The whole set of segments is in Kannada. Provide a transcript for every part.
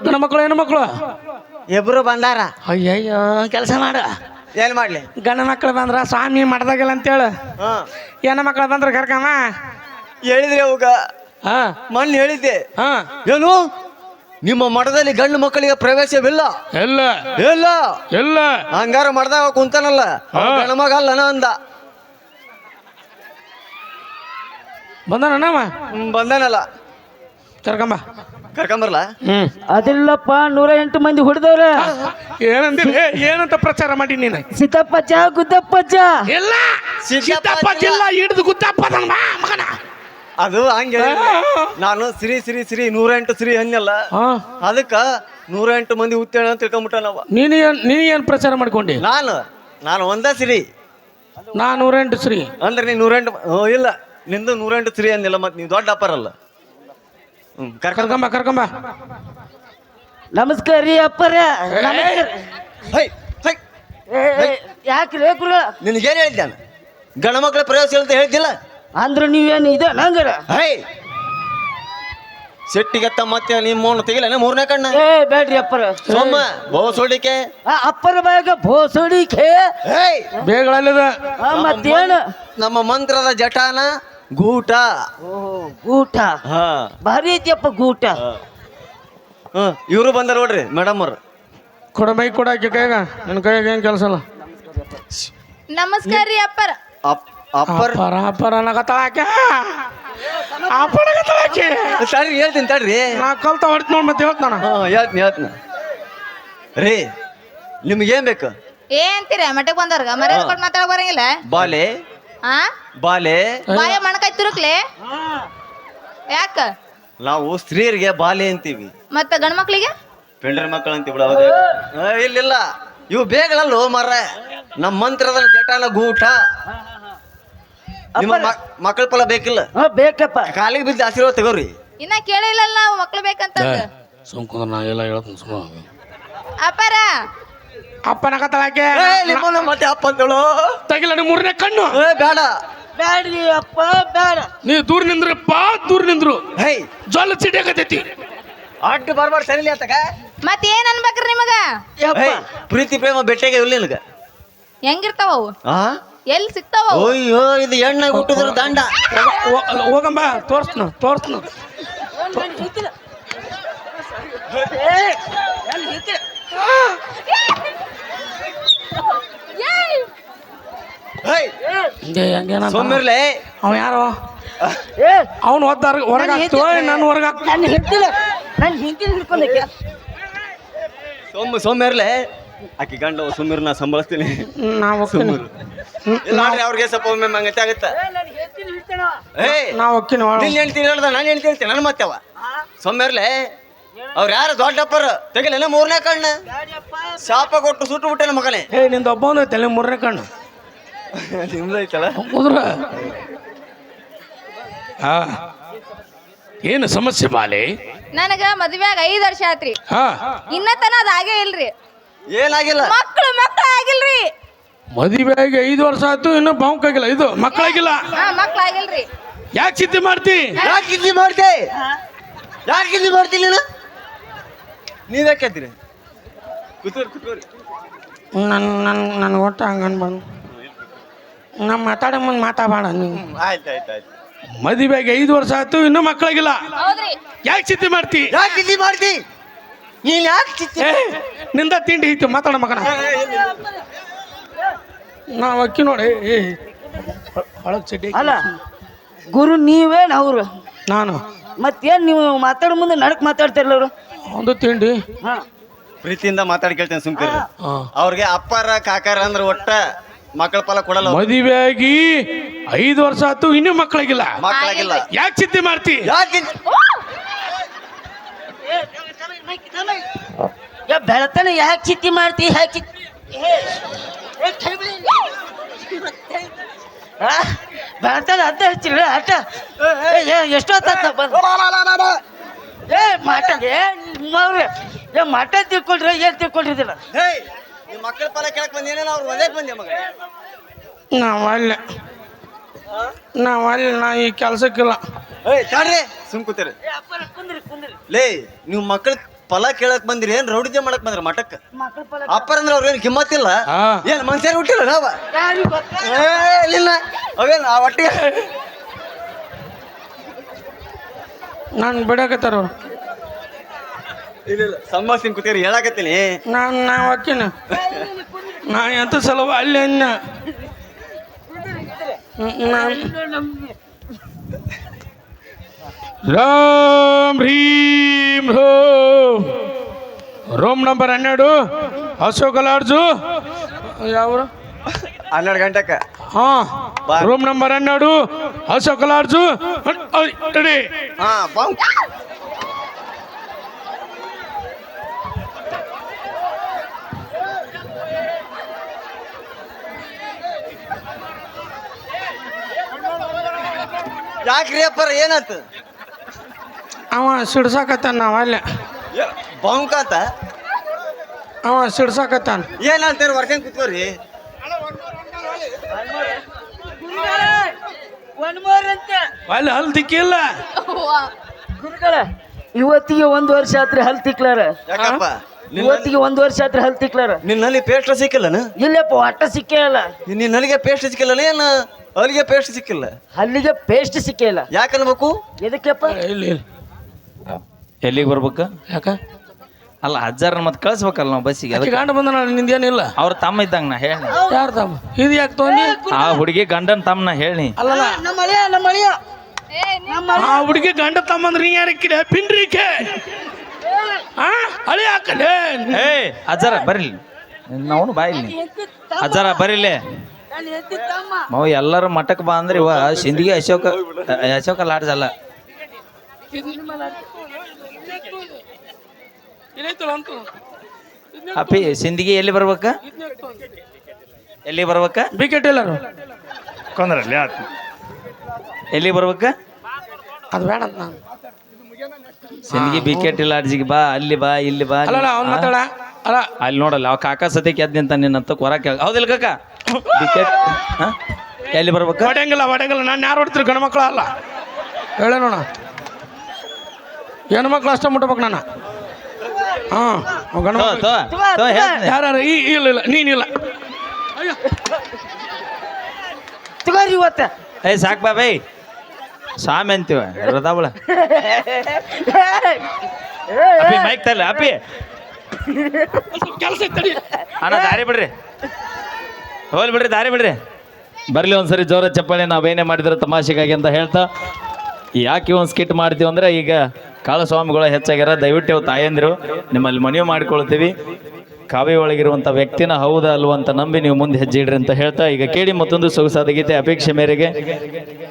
ಗಂಡ ಮಕ್ಕಳು ಹೆಣ್ಣು ಮಕ್ಕಳು ಇಬ್ರು ಬಂದಾರ. ಅಯ್ಯಯ್ಯೋ ಕೆಲಸ ಮಾಡ. ಏನ್ ಮಾಡ್ಲಿ? ಗಂಡ ಮಕ್ಕಳು ಬಂದ್ರ ಸ್ವಾಮಿ ಮಾಡ್ದಾಗಿಲ್ಲ ಅಂತೇಳು. ಹೆಣ್ಣು ಮಕ್ಕಳು ಬಂದ್ರ ಕರ್ಕಮ್ಮ ಹೇಳಿದ್ರಿ ಅವಾಗ ಹಾ ಮೊನ್ನೆ ಹೇಳಿದ್ದೆ. ಹಾ ಏನು ನಿಮ್ಮ ಮಠದಲ್ಲಿ ಗಂಡು ಮಕ್ಕಳಿಗೆ ಪ್ರವೇಶವಿಲ್ಲ? ಎಲ್ಲ ಇಲ್ಲ ಎಲ್ಲ ಹಂಗಾರ ಮಠದಾಗ ಕುಂತಾನಲ್ಲ ಗಂಡ ಮಗ ಅಲ್ಲನ ಅಂದ. ಬಂದನವ ಬಂದಾನಲ್ಲ ಕರ್ಕಂಬ ಕರ್ಕೊಂಬರ್ಲ. ಅದಿಲ್ಲಪ್ಪ 108 ಮಂದಿ ಹೊಡೆದವ್ರ. ಏನಂದಿರಿ? ಏನಂತ ಪ್ರಚಾರ ಮಾಡಿ ನೀನು? ಸಿದ್ದಪ್ಪಜ್ಜ ಗುದ್ದಪ್ಪಜ್ಜ ಎಲ್ಲ ಸಿದ್ದಪ್ಪ ಜಿಲ್ಲಾ ಹಿಡಿದು ಗುದ್ದಪ್ಪ ಮಗನ. ಅದು ಹಂಗೆ ನಾನು ಶ್ರೀ ಶ್ರೀ ಶ್ರೀ 108 ಶ್ರೀ ಅನ್ನಲ್ಲ, ಅದಕ್ಕ 108 ಮಂದಿ ಉತ್ತೇಳ ಅಂತ ತಿಳ್ಕೊಂಬಿಟ್ಟ ನಾವ. ನೀನು ಪ್ರಚಾರ ಮಾಡ್ಕೊಂಡಿ? ನಾನು ಒಂದ ಶ್ರೀ, ನಾ 108 ಶ್ರೀ ಅಂದ್ರೆ ನೀ 108 ಇಲ್ಲ, ನಿಂದು 108 ಶ್ರೀ ಅಂದಿಲ್ಲ, ಮತ್ತೆ ನೀವು ದೊಡ್ಡ ಅಪ್ಪರಲ್ಲ. ಕರ್ಕಂಬ ಕರ್ಕಂಬ. ನಮಸ್ಕಾರ ರೀ ಅಪ್ಪರ. ಯಾಕ್ರಿ ನಿನಗೇನು ಹೇಳಿದ್ದೆ ನಾನು? ಗಂಡ ಮಕ್ಕಳ ಪ್ರವೇಶ ಅಂತ ಹೇಳ್ತಿಲ್ಲ ಅಂದ್ರ ನೀವೇನು ಇದೆ ನಂಗರ? ಸೆಟ್ಟಿಗೆತ್ತ ಮತ್ತೆ ನಿಮ್ಮ ತೆಗಿಲ್ಲ 3ನೇ ಕಣ್ಣ. ಬೇಡ್ರಿ ಅಪ್ಪರ. ಸೋಮ ಬೋಸೋಡಿಕೆ ಅಪ್ಪರ ಬಾಯಾಗ ಬೋಸೋಡಿಕೆ ಬೇಗಳಲ್ಲದ ಮತ್ತೇನು? ನಮ್ಮ ಮಂತ್ರದ ಜಟಾನ ಗೂಟ. ಗೂಟ ಭಾರಿ ಐತಿಯಪ್ಪ ಗೂಟ. ಇವರು ಬಂದಾರ ನೋಡ್ರಿ ಮೇಡಮ್ ಅವ್ರು. ಕೊಡ ಬೈಕ್ ಕೊಡಾಕಿ ಕೈಗ, ನನ್ನ ಕೈಯಾಗ ಏನ್ ಕೆಲಸ ಅಲ್ಲ. ನಮಸ್ಕಾರ ರೀ ಅಪ್ಪರ. ಅಪ್ಪರ್ ಅಪ್ಪರ ನಗತಾಕೆ ಅಪ್ಪಡಗತಾಕೆ ತಡ್ರಿ ಹೇಳ್ತೀನಿ ತಡ್ರಿ. ನಾ ಕಲ್ತ ಹೊಡ್ತ ನೋಡ್ ಮತ್ತೆ ಹೇಳ್ತಾನ. ಹೇಳ್ತೀನಿ ರೀ. ನಿಮ್ಗೇನ್ ಬೇಕು? ಏನ್ತೀರ ಮಠಕ್ ಬಂದವ್ರಗ ಮರ್ಯಾದೆ ಕೊಟ್ಟು ಮಾತಾಡಕ್ ಬರಂಗಿಲ್ಲ? ಬಾಲೆ ಆ ಬಾಲೆ ಬಾಯ ಮಣಕಾಯ್ ತುರುಕ್ಲೆ ಯಾಕ? ನಾವು ಸ್ತ್ರೀಯರಿಗೆ ಬಾಲೆ ಅಂತೀವಿ, ಮತ್ತ ಗಂಡ ಮಕ್ಳಿಗೆ ಪೆಂಡ್ರ ಮಕ್ಕಳು ಅಂತೀವಿ ಬಿಡ. ಇಲ್ಲ ಇವು ಬೇಗಳಲ್ಲೋ ಮರ. ನಮ್ಮ ಮಂತ್ರದ ಜಟಾನ ಗೂಟ. ನಿಮ್ಮ ಮಕ್ಕಳ ಫಲ ಬೇಕಿಲ್ಲ? ಬೇಕಪ್ಪ. ಕಾಲಿಗೆ ಬಿದ್ದು ಆಶೀರ್ವಾದ ತಗೋರಿ. ಇನ್ನ ಕೇಳಿಲ್ಲ ನಾವು ಮಕ್ಳು ಬೇಕಂತ. ಸುಮ್ಕುಂದ್ರ ನಾ ಎಲ್ಲ ಹೇಳ್ತೀನಿ ಸುಮ್ಮ. ಅಪ್ಪರ ಅಪ್ಪ ನಗತಾಕೆ ನಿಮ್ಮನ್ನ ಮತ್ತೆ ಅಪ್ಪ ಅಂತೇಳು. ತಗಿಲ ನೀವು 3ನೇ ಕಣ್ಣು. ಬೇಡ ಬ್ಯಾಡ್ರಿ ಅಪ್ಪ ಬೇಡ. ನೀವು ದೂರ ನಿಂದ್ರಪ್ಪ, ದೂರ ನಿಂದ್ರು ಜೊಲ್ಲ ಚಿಟಿಯಾಗತೈತಿ. ಅಡ್ಡ ಬರ್ಬಾರ ಸರಿಲಿ ಆತಗ. ಮತ್ ಏನ್ ಅನ್ಬೇಕ್ರಿ ನಿಮಗ? ಪ್ರೀತಿ ಪ್ರೇಮ ಬೆಟ್ಟಗೆ ಇಲ್ಲ ನಿನಗ? ಹೆಂಗಿರ್ತಾವ ಅವು? ಎಲ್ಲಿ ಸಿಗ್ತಾವ? ಅಯ್ಯೋ ಇದು ಎಣ್ಣೆ ಹುಟ್ಟಿದ್ರ ದಂಡ. ಹೋಗಂಬ ತೋರ್ಸ್ನ ತೋರ್ಸ್ನ. ಸೋಮ್ಮಿರ್ಲೆ ಅವ ಯಾರು? ಅವನು ಓದ್ದಾರ ಹೊರಗೆ ಹಾಕ್ತು, ನಾನು ಹೊರಗೆ ಹಾಕ್ತು. ನಾನು ಹೇಳ್ತಿಲ್ಲ, ನಾನು ಹಿಂದಿನ ಹಿಡ್ಕೊಂಡಕ್ಕೆ. ಸೋಮ್ಮಿರ್ಲೆ ಆಕಿ ಗಂಡ ಸುಮ್ಮಿರ್ ನಾ ಸಂಭಾಳಿಸ್ತೀನಿ. ನಾವು ನೋಡ್ರಿ ಅವ್ರಿಗೆ ಸ್ವಲ್ಪ ಒಮ್ಮೆ ಮಂಗತೆ ಆಗತ್ತ. ನಾವು ಹೋಗ್ತೀನಿ. ನಿನ್ನ ಹೆಣ್ತೀನಿ ಹೇಳ್ದ ನಾನು ಹೆಣ್ತಿ ಹೇಳ್ತೀನಿ ನನ್ನ ಮತ್ತೆವ. ಸೋಮ್ಮಿರ್ಲೆ ಅವ್ರು ಯಾರು ದೊಡ್ಡಪ್ಪರ ತೆಗಿಲೇನ 3ನೇ ಕಣ್ಣ. ಶಾಪ ಕೊಟ್ಟು ಸುಟ್ಟು ಬಿಟ್ಟೆ ನಮ್ಮ ಮಗನೇ. ನಿಂದ ಒಬ್ಬ ತಲೆ 3ನೇ ಕಣ್ಣು ನಿಮ್ದೈತಲ್ಲ ಹೋದ್ರ. ಏನು ಸಮಸ್ಯೆ ಬಾಲೆ? ನನಗ ಮದ್ವೆಯಾಗ 5 ವರ್ಷ ಆತ್ರಿ. ಇನ್ನ ತನ ಅದ ಆಗೇ ಇಲ್ರಿ. ಏನಾಗಿಲ್ಲ? ಮಕ್ಳು ಆಗಿಲ್ರಿ. ಮದುವೆಯಾಗಿ 5 ವರ್ಷ ಆಯ್ತು, ಇನ್ನು ಬಾವುಕಾಗಿಲ್ಲ. ಇದು ಮಕ್ಕಳಾಗಿಲ್ಲ. ಮಕ್ಳು ಆಗಿಲ್ರಿ. ಯಾಕೆ ಚಿಂತೆ ಮಾಡ್ತಿ? ಯಾಕೆ ಚಿಂತೆ ಮಾಡ್ತಿ? ಯಾಕೆ ಚಿಂತೆ ಮಾಡ್ತಿ ನೀನು? ನೀವ್ಯಾಕೆತ್ತೀರಿ? ಕೂತ್ಕೋರಿ. ನನ್ನ ಒಟ್ಟು ಹಂಗನ್ ಬಂದು ನಮ್ಮ ಮಾತಾಡೋ ಮುಂದೆ ಮಾತಾಡಬೇಡ ನೀವು. ಆಯ್ತು. ಮದುವೆಗೆ 5 ವರ್ಷ ಆಯ್ತು, ಇನ್ನೂ ಮಕ್ಕಳಾಗಿಲ್ಲ. ಹೌದ್ರಿ. ಯಾಕೆ ಚಿಂತೆ ಮಾಡ್ತಿ? ಯಾಕೆ ಚಿಂತೆ ಮಾಡ್ತಿ? ನೀನ್ ಯಾಕೆ ಚಿಂತೆ? ನಿಂದ ತಿಂಡಿ ಐತಿ ಮಾತಾಡ ಮಗನ. ನಾವು ಅಕ್ಕಿ ನೋಡಿ ಹೊಳಗ್ ಚಡ್ಡಿ. ಅಲ್ಲ ಗುರು ನೀವೇನ್ ಅವ್ರು? ನಾನು. ಮತ್ತೇನ್ ನೀವು ಮಾತಾಡೋ ಮುಂದೆ ನಡಕ್ ಮಾತಾಡ್ತಿರ್ಲ ಅವ್ರು? ಒಂದು ತಿಂಡಿ ಪ್ರೀತಿಯಿಂದ ಮಾತಾಡಿ ಕೇಳ್ತೇನೆ ಸುಮ್ಕರಿ. ಅವ್ರಿಗೆ ಅಪ್ಪಾರ ಕಾಕಾರ ಅಂದ್ರೆ ಒಟ್ಟ ಮಕ್ಕಳ ಫಲ ಕೊಡಲ್ಲ. ಮದುವೆಯಾಗಿ 5 ವರ್ಷ ಆಯ್ತು, ಇನ್ನೂ ಮಕ್ಕಳಾಗಿಲ್ಲ. ಯಾಕೆ ಚಿಂತೆ ಮಾಡ್ತಿ? ಯಾಕೆ ಬೆಳತನ ಯಾಕೆ ಚಿಂತೆ ಮಾಡ್ತಿ? ಯಾಕೆ ಬೆಳತನ ಅಡ್ಡ ಹಚ್ಚಿರ ಅಡ್ಡ ಎಷ್ಟೊತ್ತ ಬಂದು ಮಠ ತಿಳ್ಕೊಳ್ರಿ. ಏನ್ ತಿಳ್ಕೊಂಡಿದ್ದಿಲ್ಲ? ಮಕ್ಕಳ ಫಲ ಕೇಳಕ್ ಬಂದೇನ ಅವ್ರು ಒಳ್ಳೆ ಬಂದೆ ಮಗ. ನಾವಲ್ಲಿ ನಾ ಈ ಕೆಲ್ಸಕ್ಕಿಲ್ಲ. ಸುಮ್ ಕೂತೀರಿ ಲೇ. ನೀವು ಮಕ್ಕಳ ಫಲ ಕೇಳಕ್ ಬಂದಿರಿ ಏನ್ ರೌಡಿಜೆ ಮಾಡಕ್ ಬಂದ್ರ ಮಠಕ್ಕ ಮಕ್ಕಳ ಫಲ ಅಪ್ಪರ ಅಂದ್ರೆ ಅವ್ರೇನ್ ಕಿಮ್ಮತ್ತಿಲ್ಲ ಹಾ ಏನ್ ಮನುಷ್ಯರು ಹುಟ್ಟಿಲ್ಲ ನಾವ ಯಾರಿಗ್ ಗೊತ್ತ? ಇಲ್ಲ ಅವೇನ್ ಆ ಒಟ್ಟಿಗೆ ನಾನು ಬಿಡಕತ್ತಾರ ಅವ್ರು. ಇಲ್ಲ ಸಂಭಾಷಣೆ ಕೂತೀರಿ ಹೇಳಕತ್ತೀನಿ ನಾವು ಅಕ್ಕಿನ ನಾ ಎಂತ ಸಲವ ಅಲ್ಲಿ ಅನ್ನ ರಾಮ್ ಭೀಮ್ ರೋಮ್ ರೂಮ್ ನಂಬರ್ 12 ಅಶೋಕ ಲಾಡ್ಜು ಯಾವ್ರು 12 ಗಂಟೆಕ ಹಾ room number 12 Ashoka lodge ready ಹಾ ಬಾಂಕ್ ಯಾಕ್ರಿ ಅಪ್ಪರ ಏನಾತ ಅವ ಸಿಡ್ಸಾಕತ್ತಾನ ನಾವು ಅಲ್ಲೇ ಬಾಂಕಾತ ಅವ ಸಿಡ್ಸಾಕತ್ತಾನ ಏನಂತಾರ ವರ್ಕಂಗ್ ಕೂತ್ಕೋರಿ ಒಂದ್ ಮೂರ್ ಅಂತ ಅಲ್ಲಿ ಹಲ್ ದಿಕ್ಕಿಲ್ಲ ಗುರುಗಳ ಇವತ್ತಿಗೆ 1 ವರ್ಷ ಆತ್ರಿ ಹಲ್ ತಿಕ್ಲಾರ ಯಾಕಪ್ಪ ಇವತ್ತಿಗೆ 1 ವರ್ಷ ಆತ್ರಿ ಹಲ್ ತಿಕ್ಲಾರ ನಿನ್ನಲ್ಲಿ ಪೇಸ್ಟ್ ಸಿಕ್ಕಿಲ್ಲನ ಇಲ್ಲಪ್ಪ ಒಟ್ಟ ಸಿಕ್ಕೇ ಇಲ್ಲ ನಿನ್ನಲ್ಲಿಗೆ ಪೇಸ್ಟ್ ಸಿಕ್ಕಿಲ್ಲನ ಏನು ಅಲ್ಲಿಗೆ ಪೇಸ್ಟ್ ಸಿಕ್ಕಿಲ್ಲ ಹಲ್ಲಿಗೆ ಪೇಸ್ಟ್ ಸಿಕ್ಕೇ ಇಲ್ಲ ಯಾಕನ್ಬೇಕು ಎದಕ್ಕೆಪ್ಪ ಇಲ್ಲಿ ಎಲ್ಲಿಗೆ ಬರ್ಬೇಕ ಯಾಕ ಅಲ್ಲ ಹಜ್ಜಾರ ಮತ್ತೆ ಕಳಿಸ್ಬೇಕಲ್ಲ ನಾವು ಬಸ್ಸಿಗೆ ಆಕಿ ಗಂಡ ಬಂದನ ನಿಂದೇನಿಲ್ಲ ಅವ್ರ ತಮ್ಮ ಇದ್ದಂಗ ನಾ ಹೇಳಿ ಯಾರು ತಮ್ಮ ಇದು ಯಾಕೆ ತೊಗೊಂಡಿ ಆ ಹುಡುಗಿ ಗಂಡನ ತಮ್ಮ ನಾ ಹೇಳಿ ಅಲ್ಲಲ್ಲ ನಮ್ಮ ಅಳಿಯ ಏ ನೀ- ಆ ಹುಡುಗಿ ಗಂಡ ತಮ್ಮಂದ್ರೆ ನೀ ಯಾರಕ್ಕಿದೆ ಪಿಂಡ್ರಿಕೆ ಆ ಹಳಿ ಹಾಕಲೇ ಏ ಅಜ್ಜಾರ ಬರಿಲಿ ನಾವು ಬಾಯಿಲಿ ಅಜ್ಜಾರ ಬರಿಲಿ ನಾವು ಎಲ್ಲರೂ ಮಠಕ್ಕೆ ಬಾ ಅಂದ್ರೆ ಇವ ಸಿಂದಗಿ ಅಶೋಕ ಲಾಡ್ಜ್ ಅಲ್ಲ ಅಪ್ಪಿ ಸಿಂದಗಿ ಎಲ್ಲಿ ಬರ್ಬೇಕ ಎಲ್ಲಿ ಬರ್ಬೇಕ ಬಿಕೆಟ್ ಎಲ್ಲರು ಕೊಂದ್ರಲ್ಲಿ ಎಲ್ಲಿ ಬರ್ಬೇಕ ಅದು ಬೇಡ ಅಂತ ನಾನು ಸಿಂದಗಿ ಬಿಕೆಟಿ ಲಾಡ್ಜಿಗೆ ಬಾ ಅಲ್ಲಿ ಬಾ ಇಲ್ಲಿ ಬಾ ಅಲ್ಲಲ್ಲ ಅವ್ನು ಮಾತಾಡ ಅಲ್ಲ ಅಲ್ಲಿ ನೋಡಲ್ಲ ಅವ ಕಾಕ ಸದ್ಯಕ್ಕೆ ಎದ್ದು ನಿಂತ ನಿನ್ನಂತ ಕೊರ ಕೇಳ ಹೌದಿಲ್ಲ ಕಾಕ ಬಿಕೆಟ್ ಎಲ್ಲಿ ಬರ್ಬೇಕ ಹೊಡೆಯಂಗಿಲ್ಲ ನಾನು ಯಾರು ಹೊಡ್ತೀರಿ ಗಂಡು ಮಕ್ಕಳ ಅಲ್ಲ ಹೇಳೇ ನೋಡ ಹೆಣ್ಣು ಮಕ್ಳು ಅಷ್ಟೇ ಮುಟ್ಬೇಕು ನಾನು ಹಾಂ ಗಂಡ ತೋ, ತೋ, ತೋ, ಹೇಳ್ತೀನಿ. ಯಾರು ಇಲ್ಲ ನೀನಿಲ್ಲ ತಗೋರಿ ಇವತ್ತ ಏ ಸಾಕ್ ಬಾ ಬೈ ಸ್ವಾಮಿ ಅಂತೀವ ರದಾವಳ ಅಪ್ಪಿ ಮೈಕ್ ತಲ್ಲ ಅಪ್ಪಿ ಕೆಲಸ ತಡಿ ಅಣ್ಣ ದಾರಿ ಬಿಡ್ರಿ ಹೋಲ್ ಬಿಡ್ರಿ ದಾರಿ ಬಿಡ್ರಿ ಬರ್ಲಿ ಒಂದ್ಸರಿ ಜೋರ ಚಪ್ಪಾಳೆ ನಾವೇನೇ ಮಾಡಿದ್ರೆ ತಮಾಷೆಗಾಗಿ ಅಂತ ಹೇಳ್ತಾ ಯಾಕೆ ಒಂದು ಸ್ಕಿಟ್ ಮಾಡ್ತೀವಿ ಅಂದ್ರೆ ಈಗ ಕಾಳಸ್ವಾಮಿಗಳು ಹೆಚ್ಚಾಗ್ಯಾರ ದಯವಿಟ್ಟು ಇವು ತಾಯಂದಿರು ನಿಮ್ಮಲ್ಲಿ ಮನವಿ ಮಾಡ್ಕೊಳ್ತೀವಿ ಕಾವ್ಯ ಒಳಗಿರುವಂಥ ವ್ಯಕ್ತಿನ ಹೌದಾ ಅಲ್ವಾ ಅಂತ ನಂಬಿ ನೀವು ಮುಂದೆ ಹೆಜ್ಜೆ ಇಡ್ರಿ ಅಂತ ಹೇಳ್ತಾ ಈಗ ಕೇಳಿ ಮತ್ತೊಂದು ಸೊಗಸಾದ ಗೀತೆ ಅಪೇಕ್ಷೆ ಮೇರೆಗೆ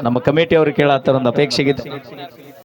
ನಮ್ಮ ಕಮಿಟಿ ಅವರು ಕೇಳತ್ತಾರ ಒಂದು ಅಪೇಕ್ಷೆ ಗೀತೆ